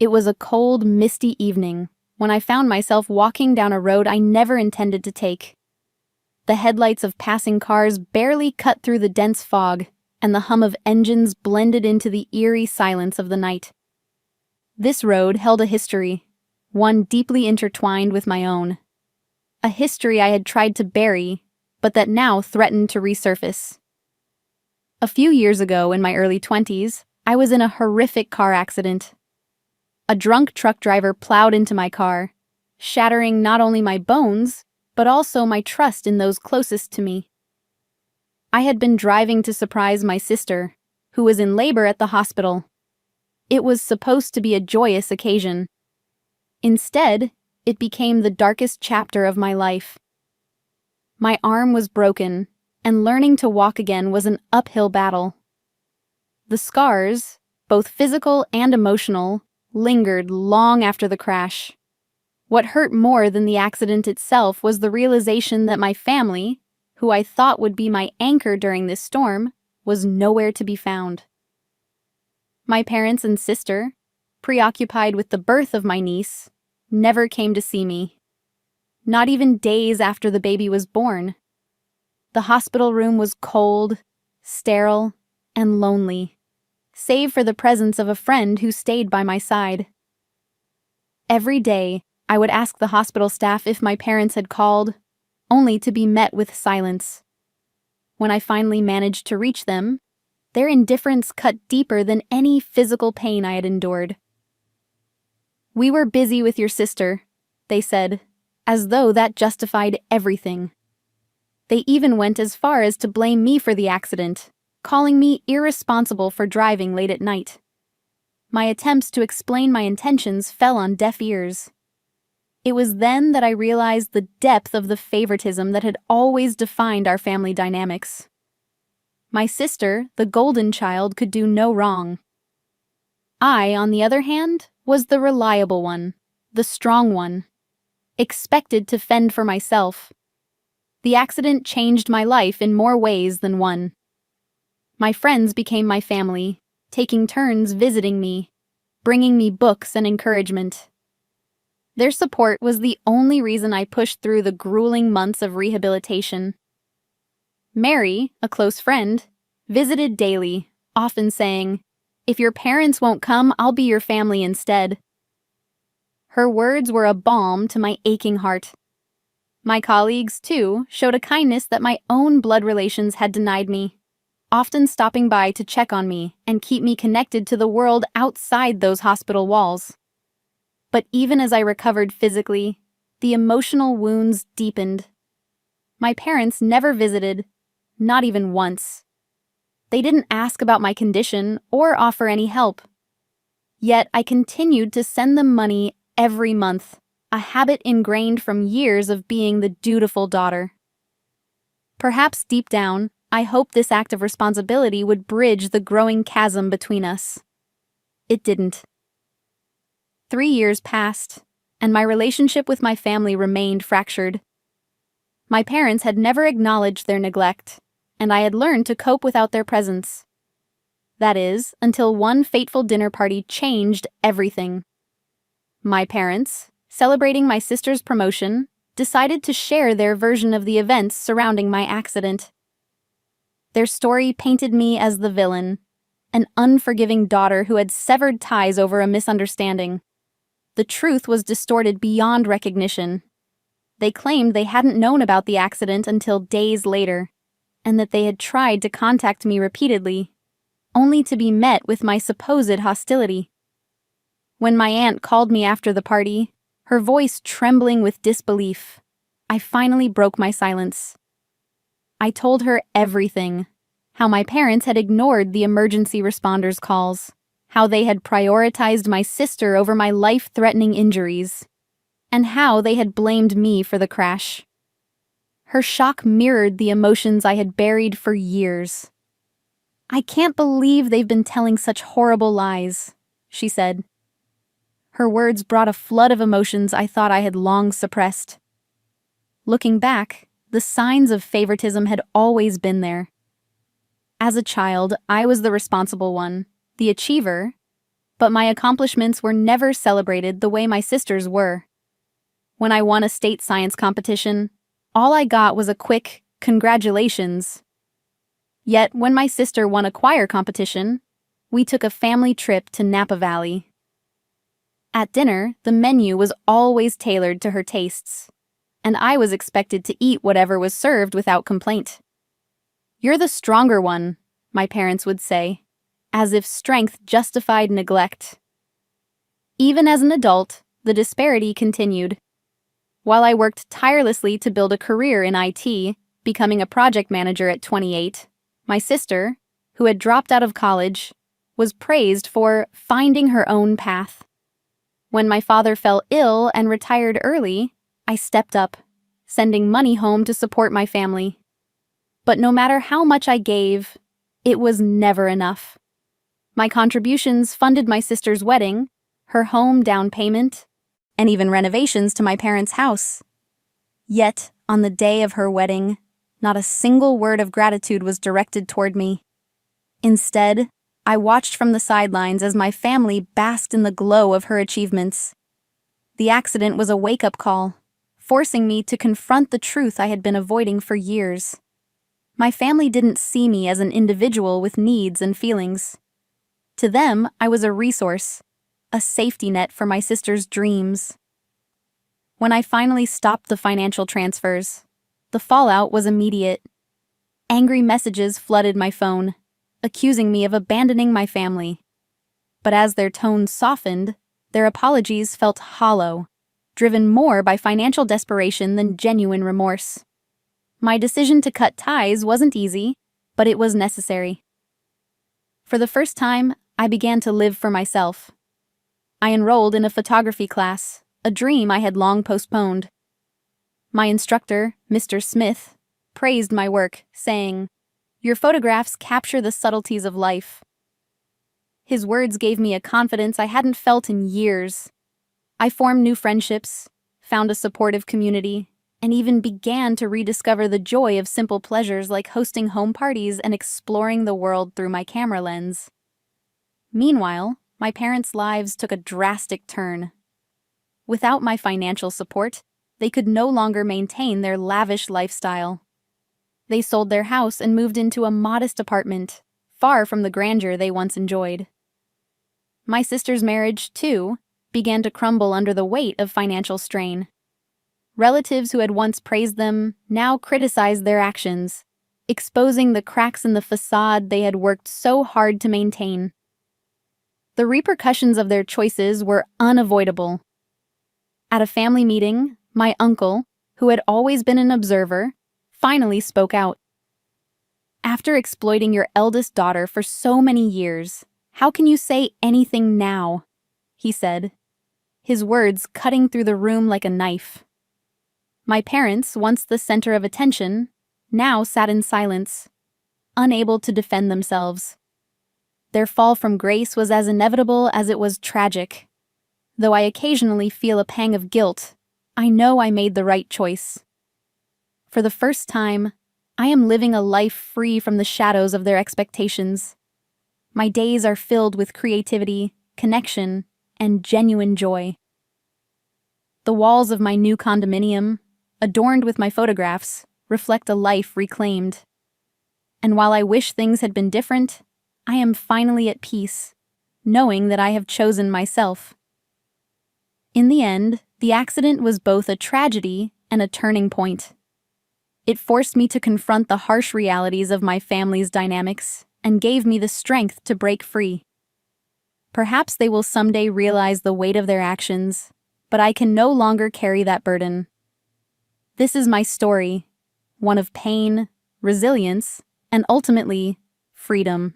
It was a cold, misty evening when I found myself walking down a road I never intended to take. The headlights of passing cars barely cut through the dense fog, and the hum of engines blended into the eerie silence of the night. This road held a history, one deeply intertwined with my own. A history I had tried to bury, but that now threatened to resurface. A few years ago, in my early 20s, I was in a horrific car accident. A drunk truck driver plowed into my car, shattering not only my bones, but also my trust in those closest to me. I had been driving to surprise my sister, who was in labor at the hospital. It was supposed to be a joyous occasion. Instead, it became the darkest chapter of my life. My arm was broken, and learning to walk again was an uphill battle. The scars, both physical and emotional, lingered long after the crash. What hurt more than the accident itself was the realization that my family, who I thought would be my anchor during this storm, was nowhere to be found. My parents and sister, preoccupied with the birth of my niece, never came to see me. Not even days after the baby was born. The hospital room was cold, sterile, and lonely, save for the presence of a friend who stayed by my side. Every day, I would ask the hospital staff if my parents had called, only to be met with silence. When I finally managed to reach them, their indifference cut deeper than any physical pain I had endured. "We were busy with your sister," they said, as though that justified everything. They even went as far as to blame me for the accident, calling me irresponsible for driving late at night. My attempts to explain my intentions fell on deaf ears. It was then that I realized the depth of the favoritism that had always defined our family dynamics. My sister, the golden child, could do no wrong. I, on the other hand, was the reliable one, the strong one, expected to fend for myself. The accident changed my life in more ways than one. My friends became my family, taking turns visiting me, bringing me books and encouragement. Their support was the only reason I pushed through the grueling months of rehabilitation. Mary, a close friend, visited daily, often saying, "If your parents won't come, I'll be your family instead." Her words were a balm to my aching heart. My colleagues, too, showed a kindness that my own blood relations had denied me, often stopping by to check on me and keep me connected to the world outside those hospital walls. But even as I recovered physically, the emotional wounds deepened. My parents never visited, not even once. They didn't ask about my condition or offer any help. Yet I continued to send them money every month, a habit ingrained from years of being the dutiful daughter. Perhaps deep down, I hoped this act of responsibility would bridge the growing chasm between us. It didn't. 3 years passed, and my relationship with my family remained fractured. My parents had never acknowledged their neglect, and I had learned to cope without their presence. That is, until one fateful dinner party changed everything. My parents, celebrating my sister's promotion, decided to share their version of the events surrounding my accident. Their story painted me as the villain, an unforgiving daughter who had severed ties over a misunderstanding. The truth was distorted beyond recognition. They claimed they hadn't known about the accident until days later, and that they had tried to contact me repeatedly, only to be met with my supposed hostility. When my aunt called me after the party, her voice trembling with disbelief, I finally broke my silence. I told her everything, how my parents had ignored the emergency responders' calls, how they had prioritized my sister over my life-threatening injuries, and how they had blamed me for the crash. Her shock mirrored the emotions I had buried for years. "I can't believe they've been telling such horrible lies," she said. Her words brought a flood of emotions I thought I had long suppressed. Looking back, the signs of favoritism had always been there. As a child, I was the responsible one, the achiever, But my accomplishments were never celebrated the way my sisters were. When I won a state science competition, all I got was a quick "congratulations." Yet, when my sister won a choir competition, we took a family trip to Napa Valley. At dinner, the menu was always tailored to her tastes, and I was expected to eat whatever was served without complaint. "You're the stronger one," my parents would say, as if strength justified neglect. Even as an adult, the disparity continued. While I worked tirelessly to build a career in IT, becoming a project manager at 28, my sister, who had dropped out of college, was praised for finding her own path. When my father fell ill and retired early, I stepped up, sending money home to support my family. But no matter how much I gave, it was never enough. My contributions funded my sister's wedding, her home down payment, and even renovations to my parents' house. Yet, on the day of her wedding, not a single word of gratitude was directed toward me. Instead, I watched from the sidelines as my family basked in the glow of her achievements. The accident was a wake-up call, forcing me to confront the truth I had been avoiding for years. My family didn't see me as an individual with needs and feelings. To them, I was a resource, a safety net for my sister's dreams. When I finally stopped the financial transfers, the fallout was immediate. Angry messages flooded my phone, accusing me of abandoning my family. But as their tones softened, their apologies felt hollow, driven more by financial desperation than genuine remorse. My decision to cut ties wasn't easy, but it was necessary. For the first time, I began to live for myself. I enrolled in a photography class, a dream I had long postponed. My instructor, Mr. Smith, praised my work, saying, "Your photographs capture the subtleties of life." His words gave me a confidence I hadn't felt in years. I formed new friendships, found a supportive community, and even began to rediscover the joy of simple pleasures like hosting home parties and exploring the world through my camera lens. Meanwhile, my parents' lives took a drastic turn. Without my financial support, they could no longer maintain their lavish lifestyle. They sold their house and moved into a modest apartment, far from the grandeur they once enjoyed. My sister's marriage, too, began to crumble under the weight of financial strain. Relatives who had once praised them now criticized their actions, exposing the cracks in the facade they had worked so hard to maintain. The repercussions of their choices were unavoidable. At a family meeting, my uncle, who had always been an observer, finally spoke out. "After exploiting your eldest daughter for so many years, how can you say anything now?" he said, his words cutting through the room like a knife. My parents, once the center of attention, now sat in silence, unable to defend themselves. Their fall from grace was as inevitable as it was tragic. Though I occasionally feel a pang of guilt, I know I made the right choice. For the first time, I am living a life free from the shadows of their expectations. My days are filled with creativity, connection, and genuine joy. The walls of my new condominium, adorned with my photographs, reflect a life reclaimed. And while I wish things had been different, I am finally at peace, knowing that I have chosen myself. In the end, the accident was both a tragedy and a turning point. It forced me to confront the harsh realities of my family's dynamics and gave me the strength to break free. Perhaps they will someday realize the weight of their actions, but I can no longer carry that burden. This is my story, one of pain, resilience, and ultimately, freedom.